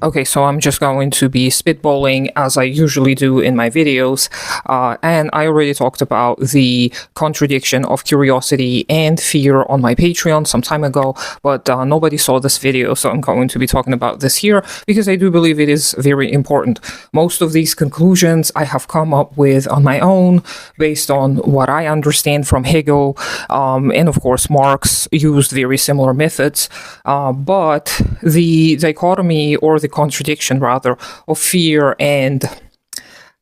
Okay, so I'm just going to be spitballing as I usually do in my videos, and I already talked about the contradiction of curiosity and fear on my Patreon some time ago, but nobody saw this video, so I'm going to be talking about this here because I do believe it is very important. Most of these conclusions I have come up with on my own based on what I understand from Hegel, and of course Marx used very similar methods, but the dichotomy or the contradiction rather of fear and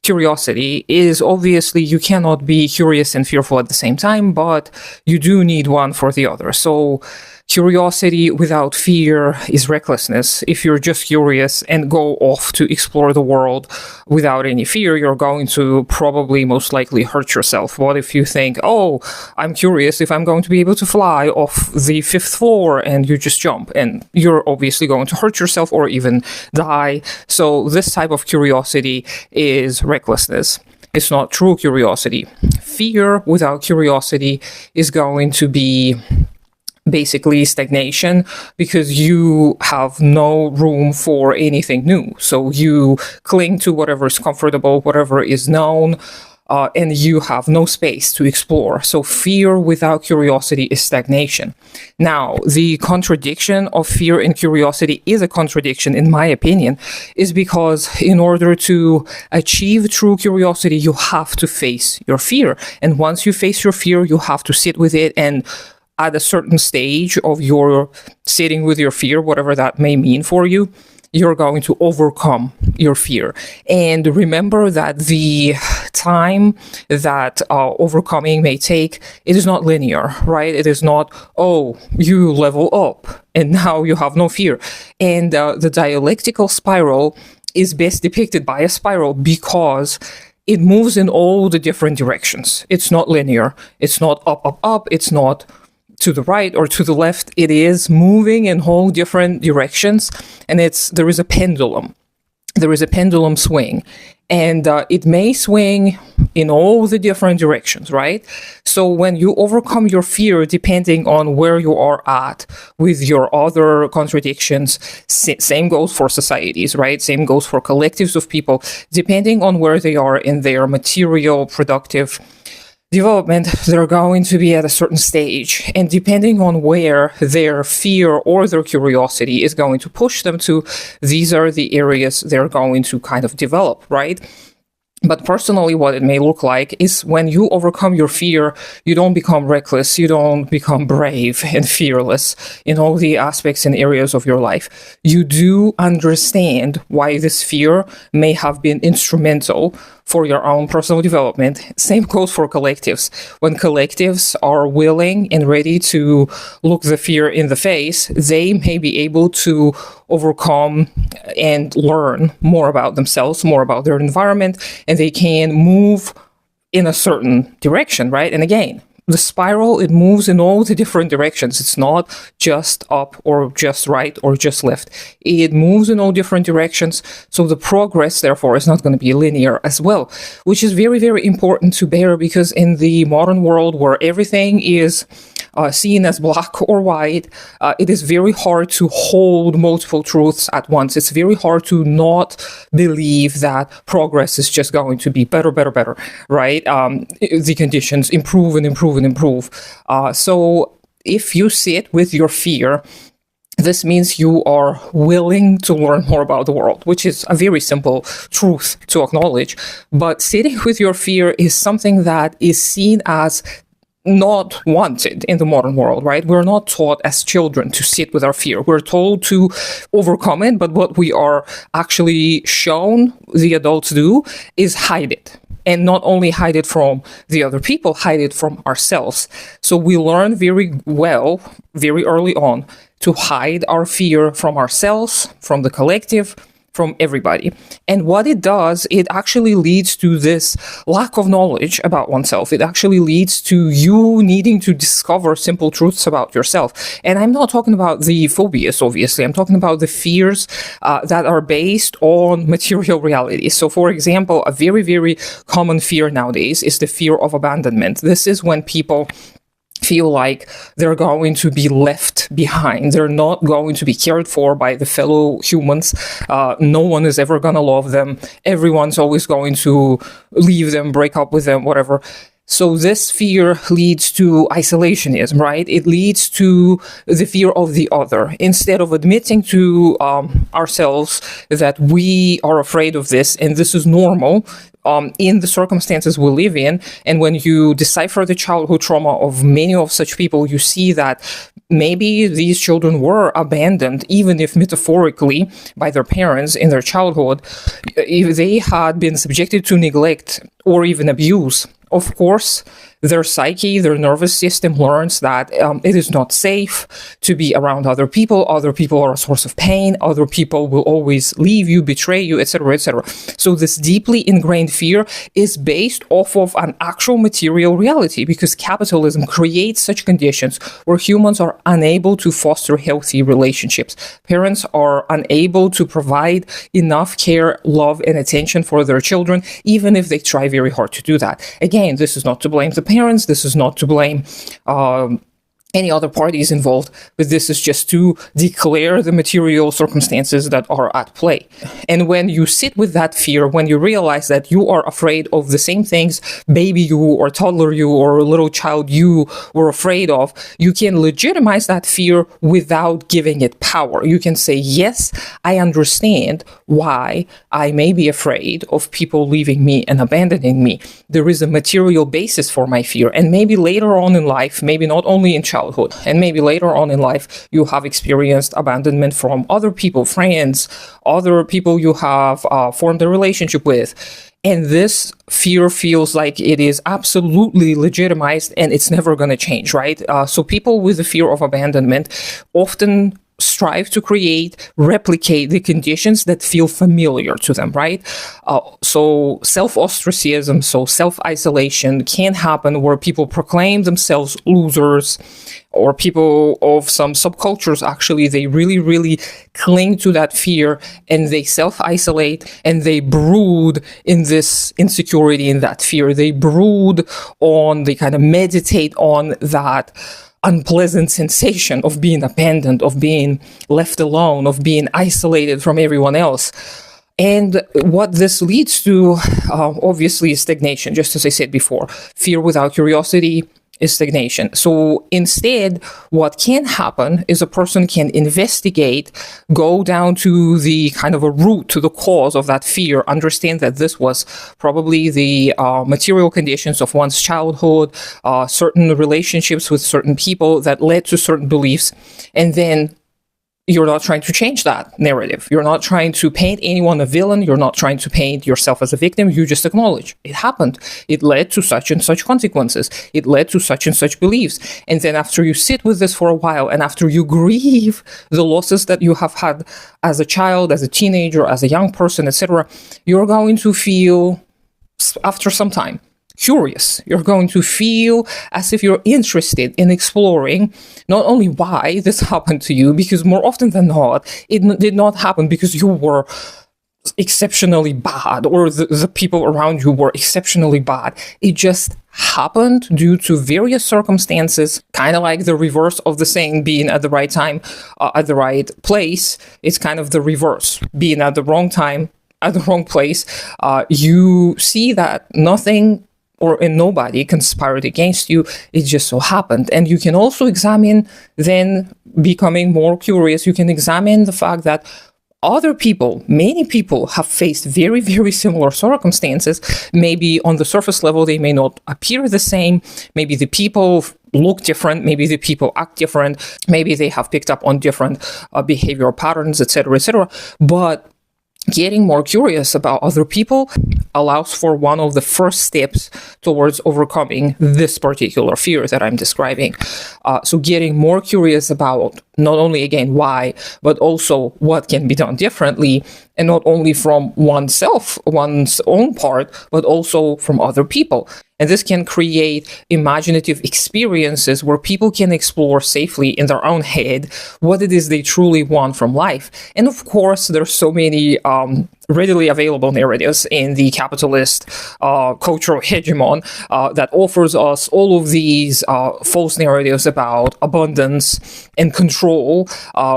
curiosity is obviously you cannot be curious and fearful at the same time, but you do need one for the other. So curiosity without fear is recklessness. If you're just curious and go off to explore the world without any fear, you're going to probably most likely hurt yourself. What if you think, oh, I'm curious if I'm going to be able to fly off the 5th floor, and you just jump, and you're obviously going to hurt yourself or even die. So this type of curiosity is recklessness. It's not true curiosity. Fear without curiosity is going to be basically stagnation, because you have no room for anything new. So you cling to whatever is comfortable, whatever is known, and you have no space to explore. So fear without curiosity is stagnation. Now, the contradiction of fear and curiosity is a contradiction, in my opinion, is because in order to achieve true curiosity, you have to face your fear. And once you face your fear, you have to sit with it, and at a certain stage of your sitting with your fear, whatever that may mean for you, you're going to overcome your fear. And remember that the time that overcoming may take, it is not linear, right? It is not, oh, you level up and now you have no fear. And the dialectical spiral is best depicted by a spiral because it moves in all the different directions. It's not linear. It's not up, up, up. It's not to the right or to the left. It is moving in whole different directions, and there is a pendulum. There is a pendulum swing, and it may swing in all the different directions, right? So when you overcome your fear, depending on where you are at with your other contradictions, same goes for societies, right? Same goes for collectives of people, depending on where they are in their material, productive development, they're going to be at a certain stage, and depending on where their fear or their curiosity is going to push them to, these are the areas they're going to kind of develop, right? But personally, what it may look like is when you overcome your fear, you don't become reckless, you don't become brave and fearless in all the aspects and areas of your life. You do understand why this fear may have been instrumental for your own personal development. Same goes for collectives. When collectives are willing and ready to look the fear in the face, they may be able to overcome and learn more about themselves, more about their environment, and they can move in a certain direction, right? And again, the spiral, it moves in all the different directions. It's not just up or just right or just left. It moves in all different directions. So the progress, therefore, is not going to be linear as well, which is very, very important to bear, because in the modern world where everything is seen as black or white, it is very hard to hold multiple truths at once. It's very hard to not believe that progress is just going to be better, better, better, right? The conditions improve and improve and improve. So if you sit with your fear, this means you are willing to learn more about the world, which is a very simple truth to acknowledge. But sitting with your fear is something that is seen as not wanted in the modern world, right? We're not taught as children to sit with our fear. We're told to overcome it, but what we are actually shown the adults do is hide it. And not only hide it from the other people, hide it from ourselves. So we learn very well, very early on, to hide our fear from ourselves, from the collective, from everybody. And what it does, it actually leads to this lack of knowledge about oneself. It actually leads to you needing to discover simple truths about yourself. And I'm not talking about the phobias, obviously. I'm talking about the fears that are based on material reality. So, for example, a very, very common fear nowadays is the fear of abandonment. This is when people feel like they're going to be left behind. They're not going to be cared for by the fellow humans. No one is ever going to love them. Everyone's always going to leave them, break up with them, whatever. So this fear leads to isolationism, right? It leads to the fear of the other. Instead of admitting to ourselves that we are afraid of this and this is normal, in the circumstances we live in. And when you decipher the childhood trauma of many of such people, you see that maybe these children were abandoned, even if metaphorically, by their parents in their childhood. If they had been subjected to neglect or even abuse, of course, their psyche, their nervous system learns that it is not safe to be around other people. Other people are a source of pain. Other people will always leave you, betray you, etc., etc. So this deeply ingrained fear is based off of an actual material reality, because capitalism creates such conditions where humans are unable to foster healthy relationships. Parents are unable to provide enough care, love, and attention for their children, even if they try very hard to do that. Again, this is not to blame the parents. This is not to blame any other parties involved, but this is just to declare the material circumstances that are at play. And when you sit with that fear, when you realize that you are afraid of the same things baby you or toddler you or little child you were afraid of, you can legitimize that fear without giving it power. You can say, yes, I understand why I may be afraid of people leaving me and abandoning me. There is a material basis for my fear. And maybe later on in life, maybe not only in childhood, and maybe later on in life, you have experienced abandonment from other people, friends, other people you have formed a relationship with. And this fear feels like it is absolutely legitimized and it's never going to change, right? So people with the fear of abandonment often strive to replicate the conditions that feel familiar to them, right? So self-ostracism, so self-isolation can happen where people proclaim themselves losers, or people of some subcultures, actually, they really, really cling to that fear and they self-isolate and they brood in this insecurity, in that fear. They brood on, they kind of meditate on that unpleasant sensation of being abandoned, of being left alone, of being isolated from everyone else. And what this leads to, obviously, is stagnation, just as I said before. Fear without curiosity is stagnation. So instead, what can happen is a person can investigate, go down to the kind of a root, to the cause of that fear, understand that this was probably the material conditions of one's childhood, certain relationships with certain people that led to certain beliefs, and then you're not trying to change that narrative. You're not trying to paint anyone a villain. You're not trying to paint yourself as a victim. You just acknowledge it happened. It led to such and such consequences. It led to such and such beliefs. And then after you sit with this for a while, and after you grieve the losses that you have had as a child, as a teenager, as a young person, etc., you're going to feel, after some time, curious. You're going to feel as if you're interested in exploring not only why this happened to you, because more often than not, it did not happen because you were exceptionally bad or the people around you were exceptionally bad. It just happened due to various circumstances, kind of like the reverse of the saying being at the right time, at the right place. It's kind of the reverse, being at the wrong time, at the wrong place. You see that nothing and nobody conspired against you. It just so happened. And you can also examine, then becoming more curious, you can examine the fact that other people, many people have faced very, very similar circumstances. Maybe on the surface level, they may not appear the same. Maybe the people look different. Maybe the people act different. Maybe they have picked up on different behavioral patterns, etc., etc. But getting more curious about other people allows for one of the first steps towards overcoming this particular fear that I'm describing. So getting more curious about not only, again, why, but also what can be done differently, and not only from oneself, one's own part, but also from other people. And this can create imaginative experiences where people can explore safely in their own head what it is they truly want from life. And of course, there's so many readily available narratives in the capitalist cultural hegemon that offers us all of these false narratives about abundance and control,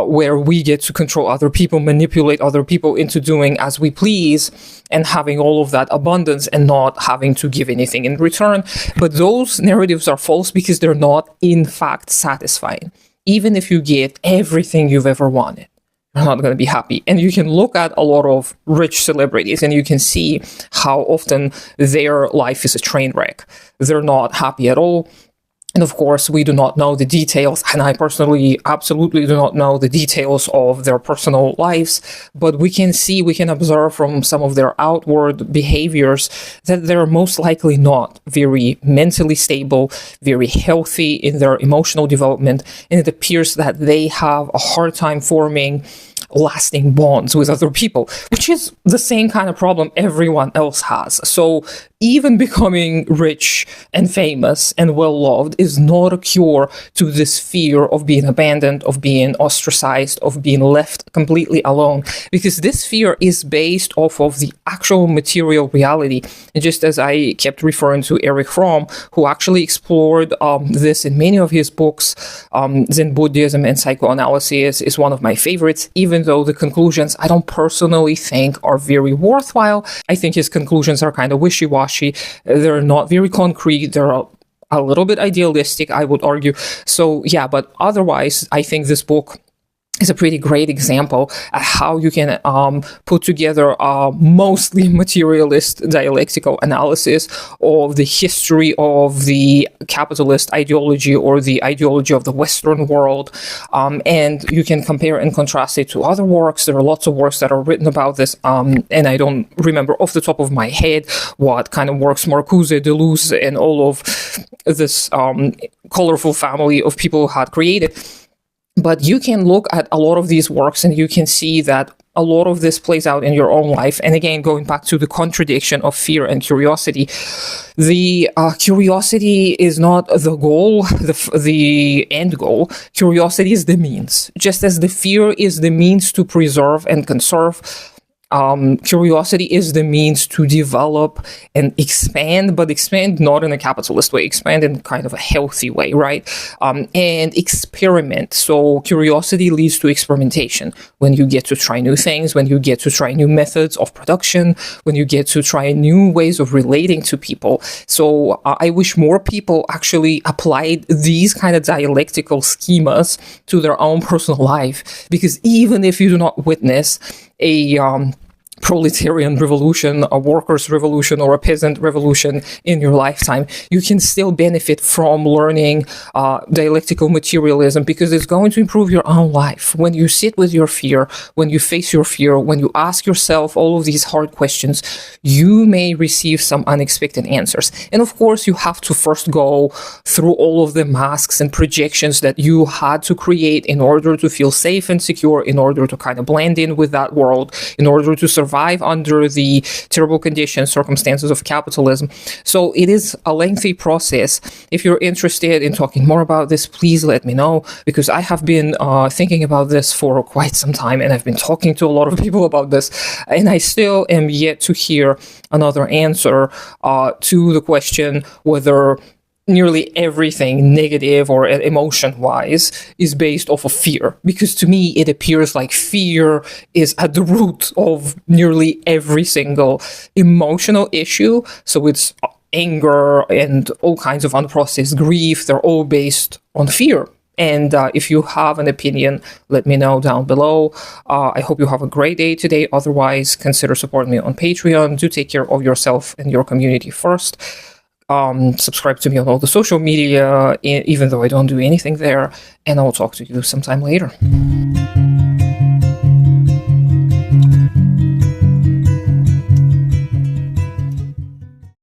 where we get to control other people, manipulate other people into doing as we please, and having all of that abundance and not having to give anything in return. But those narratives are false because they're not, in fact, satisfying. Even if you get everything you've ever wanted, you're not going to be happy. And you can look at a lot of rich celebrities and you can see how often their life is a train wreck. They're not happy at all. And of course, we do not know the details, and I personally absolutely do not know the details of their personal lives, but we can observe from some of their outward behaviors that they're most likely not very mentally stable, very healthy in their emotional development, and it appears that they have a hard time forming lasting bonds with other people, which is the same kind of problem everyone else has. So even becoming rich and famous and well-loved is not a cure to this fear of being abandoned, of being ostracized, of being left completely alone, because this fear is based off of the actual material reality. And just as I kept referring to Erich Fromm, who actually explored this in many of his books, Zen Buddhism and Psychoanalysis is one of my favorites, even though the conclusions I don't personally think are very worthwhile. I think his conclusions are kind of wishy-washy. They're not very concrete. They're a little bit idealistic, I would argue. So yeah, but otherwise, I think this book is a pretty great example of how you can put together a mostly materialist dialectical analysis of the history of the capitalist ideology or the ideology of the Western world. And you can compare and contrast it to other works. There are lots of works that are written about this, and I don't remember off the top of my head what kind of works Marcuse, Deleuze, and all of this colorful family of people had created. But you can look at a lot of these works and you can see that a lot of this plays out in your own life. And again, going back to the contradiction of fear and curiosity, the curiosity is not the goal, the end goal. Curiosity is the means. Just as the fear is the means to preserve and conserve, curiosity is the means to develop and expand, but expand not in a capitalist way, expand in kind of a healthy way, right? And experiment. So curiosity leads to experimentation. When you get to try new things, when you get to try new methods of production, when you get to try new ways of relating to people. So I wish more people actually applied these kind of dialectical schemas to their own personal life, because even if you do not witness a proletarian revolution, a workers' revolution, or a peasant revolution in your lifetime, you can still benefit from learning dialectical materialism, because it's going to improve your own life. When you sit with your fear, when you face your fear, when you ask yourself all of these hard questions, you may receive some unexpected answers. And of course, you have to first go through all of the masks and projections that you had to create in order to feel safe and secure, in order to kind of blend in with that world, in order to survive under the terrible conditions, circumstances of capitalism. So it is a lengthy process. If you're interested in talking more about this, please let me know, because I have been thinking about this for quite some time, and I've been talking to a lot of people about this, and I still am yet to hear another answer to the question whether nearly everything negative or emotion-wise is based off of fear. Because to me, it appears like fear is at the root of nearly every single emotional issue. So it's anger and all kinds of unprocessed grief. They're all based on fear. And if you have an opinion, let me know down below. I hope you have a great day today. Otherwise, consider supporting me on Patreon. Do take care of yourself and your community first. Subscribe to me on all the social media, even though I don't do anything there, and I'll talk to you sometime later.